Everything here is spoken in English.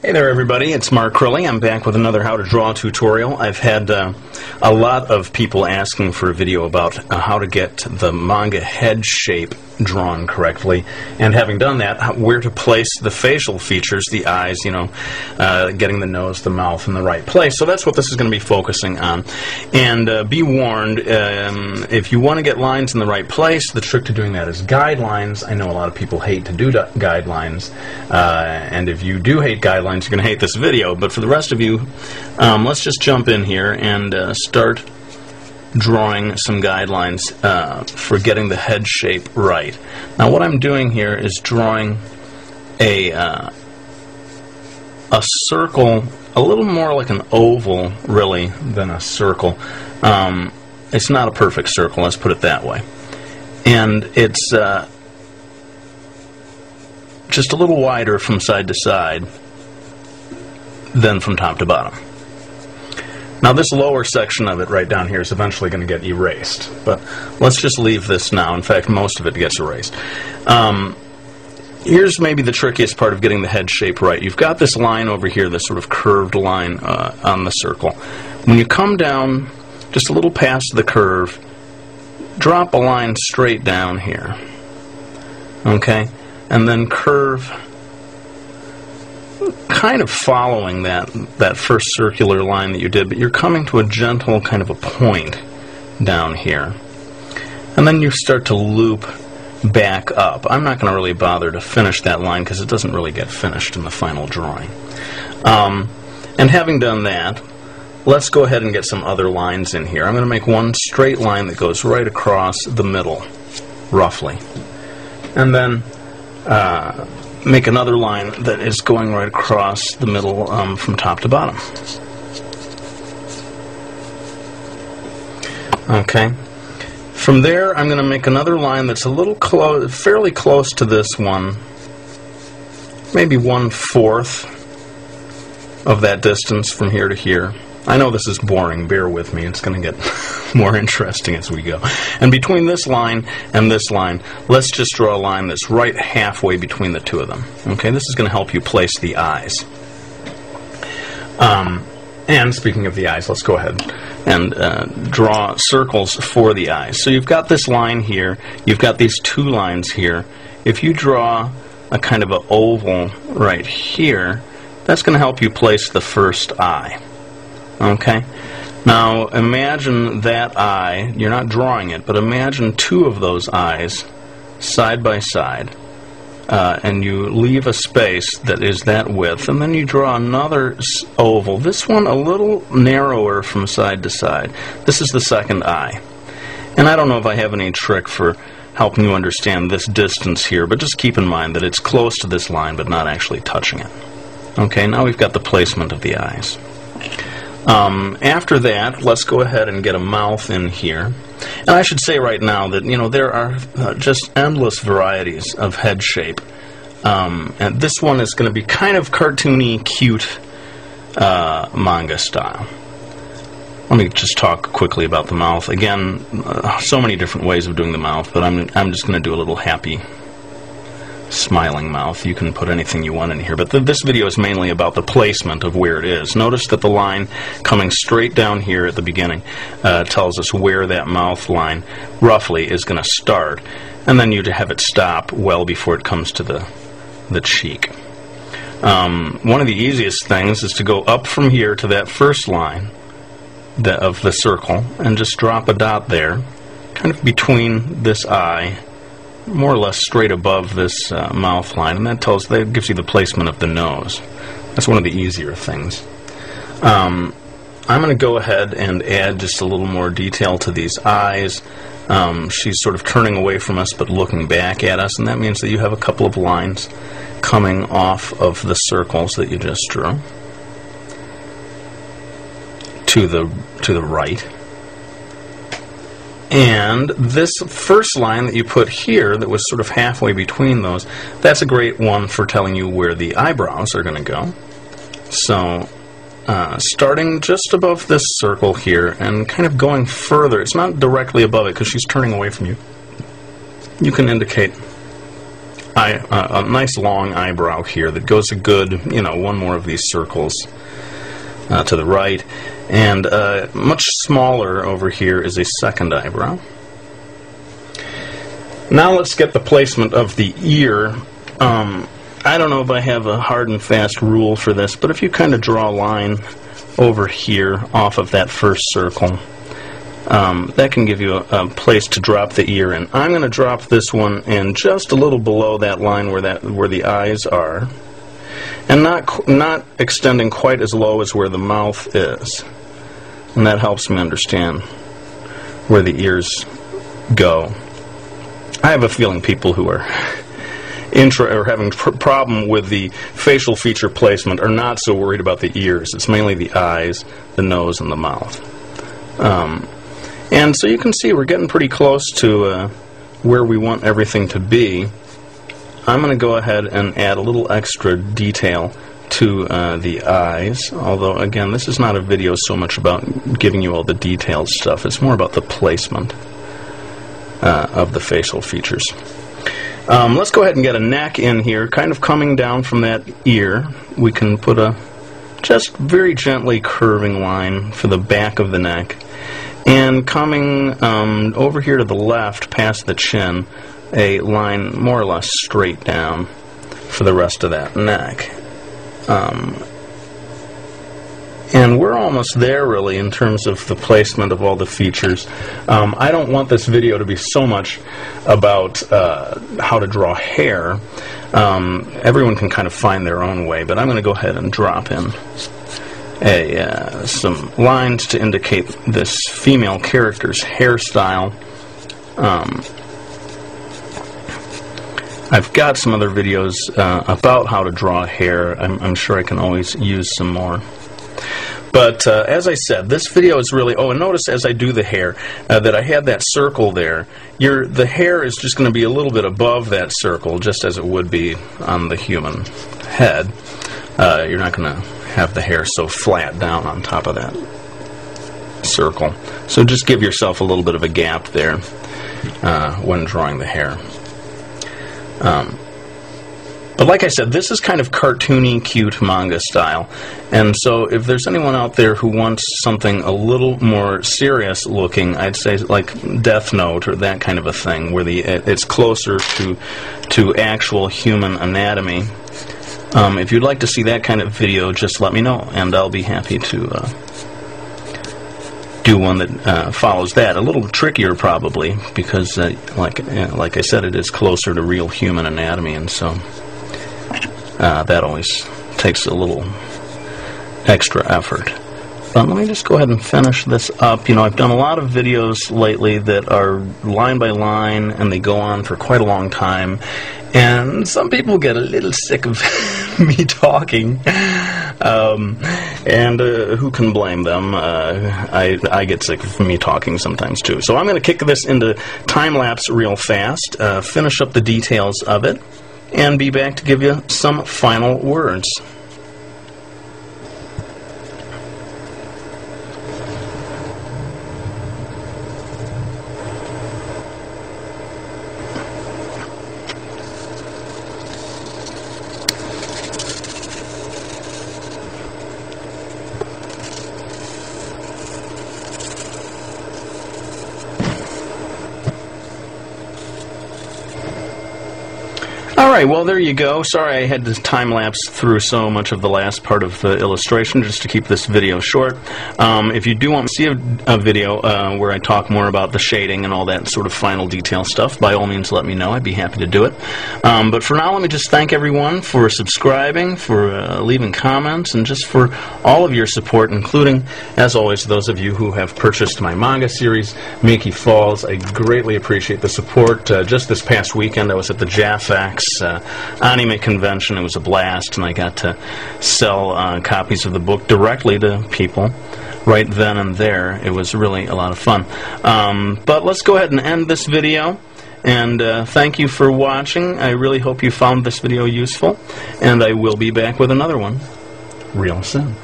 Hey there everybody, it's Mark Crilley. I'm back with another how to draw tutorial. I've had a lot of people asking for a video about how to get the manga head shape drawn correctly, and having done that, where to place the facial features, the eyes, getting the nose, the mouth in the right place. So that's what this is going to be focusing on. And be warned, if you want to get lines in the right place, the trick to doing that is guidelines. I know a lot of people hate to do guidelines, and if you do hate guidelines, you're going to hate this video. But for the rest of you, let's just jump in here and start drawing some guidelines for getting the head shape right. Now what I'm doing here is drawing a circle, a little more like an oval really than a circle. It's not a perfect circle, let's put it that way. And it's just a little wider from side to side than from top to bottom. Now this lower section of it right down here is eventually going to get erased, but let's just leave this now. In fact, most of it gets erased. Here's maybe the trickiest part of getting the head shape right. You've got this line over here, this sort of curved line on the circle. When you come down just a little past the curve, drop a line straight down here, okay, and then curve kind of following that first circular line that you did, but you're coming to a gentle kind of a point down here. And then you start to loop back up. I'm not going to really bother to finish that line because it doesn't really get finished in the final drawing. And having done that, let's go ahead and get some other lines in here. I'm going to make one straight line that goes right across the middle, roughly. And then make another line that is going right across the middle from top to bottom. Okay. From there, I'm going to make another line that's a little fairly close to this one, maybe 1/4 of that distance from here to here. I know this is boring, bear with me, it's going to get more interesting as we go. And between this line and this line, let's just draw a line that's right halfway between the two of them. Okay, this is going to help you place the eyes. And speaking of the eyes, let's go ahead and draw circles for the eyes. So you've got this line here, you've got these two lines here. If you draw a kind of an oval right here, that's going to help you place the first eye. Okay, now imagine that eye, you're not drawing it, but imagine two of those eyes side by side, and you leave a space that is that width, and then you draw another oval, this one a little narrower from side to side. This is the second eye. And I don't know if I have any trick for helping you understand this distance here, but just keep in mind that it's close to this line but not actually touching it. Okay, now we've got the placement of the eyes. After that, let's go ahead and get a mouth in here. And I should say right now that, there are just endless varieties of head shape. And this one is going to be kind of cartoony, cute manga style. Let me just talk quickly about the mouth. Again, so many different ways of doing the mouth, but I'm just going to do a little happy smiling mouth. You can put anything you want in here, but this video is mainly about the placement of where it is. Notice that the line coming straight down here at the beginning tells us where that mouth line roughly is going to start, and then you have it stop well before it comes to the cheek. One of the easiest things is to go up from here to that first line of the circle and just drop a dot there, kind of between this eye, more or less straight above this mouth line, and that gives you the placement of the nose. That's one of the easier things. I'm going to go ahead and add just a little more detail to these eyes. She's sort of turning away from us but looking back at us, and that means that you have a couple of lines coming off of the circles that you just drew to the right. And this first line that you put here that was sort of halfway between those, that's a great one for telling you where the eyebrows are going to go. So starting just above this circle here and kind of going further, it's not directly above it because she's turning away from you. You can indicate a nice long eyebrow here that goes a good, one more of these circles to the right, and much smaller over here is a second eyebrow. Now let's get the placement of the ear. I don't know if I have a hard and fast rule for this, but if you kind of draw a line over here off of that first circle, that can give you a place to drop the ear in. I'm going to drop this one in just a little below that line where the eyes are, and not extending quite as low as where the mouth is, and that helps me understand where the ears go. I have a feeling people who are having problem with the facial feature placement are not so worried about the ears. It's mainly the eyes, the nose, and the mouth. And so you can see we're getting pretty close to where we want everything to be. I'm going to go ahead and add a little extra detail to the eyes, although again this is not a video so much about giving you all the detailed stuff. It's more about the placement of the facial features. Let's go ahead and get a neck in here, kind of coming down from that ear. We can put a just very gently curving line for the back of the neck, and coming over here to the left past the chin, a line more or less straight down for the rest of that neck. And we're almost there, really, in terms of the placement of all the features. I don't want this video to be so much about how to draw hair. Everyone can kind of find their own way, but I'm going to go ahead and drop in some lines to indicate this female character's hairstyle. I've got some other videos about how to draw hair. I'm sure I can always use some more. But as I said, this video is really... Oh, and notice as I do the hair that I had that circle there. The hair is just going to be a little bit above that circle, just as it would be on the human head. You're not going to have the hair so flat down on top of that circle. So just give yourself a little bit of a gap there when drawing the hair. But like I said, this is kind of cartoony, cute manga style, and so if there's anyone out there who wants something a little more serious looking, I'd say like Death Note or that kind of a thing, where it's closer to actual human anatomy. If you'd like to see that kind of video, just let me know, and I'll be happy to do one that follows that. A little trickier probably, because like I said, it is closer to real human anatomy, and so that always takes a little extra effort. But let me just go ahead and finish this up. I've done a lot of videos lately that are line by line, and they go on for quite a long time, and some people get a little sick of me talking, and who can blame them? I get sick of me talking sometimes too. So I'm going to kick this into time-lapse real fast, finish up the details of it, and be back to give you some final words. Alright, well there you go. Sorry I had to time-lapse through so much of the last part of the illustration just to keep this video short. If you do want to see a video where I talk more about the shading and all that sort of final detail stuff, by all means let me know. I'd be happy to do it. But for now, let me just thank everyone for subscribing, for leaving comments, and just for all of your support, including, as always, those of you who have purchased my manga series, Miki Falls. I greatly appreciate the support. Just this past weekend I was at the JAFAX Anime convention. It was a blast, and I got to sell copies of the book directly to people right then and there. It was really a lot of fun. But let's go ahead and end this video, and thank you for watching. I really hope you found this video useful, and I will be back with another one real soon.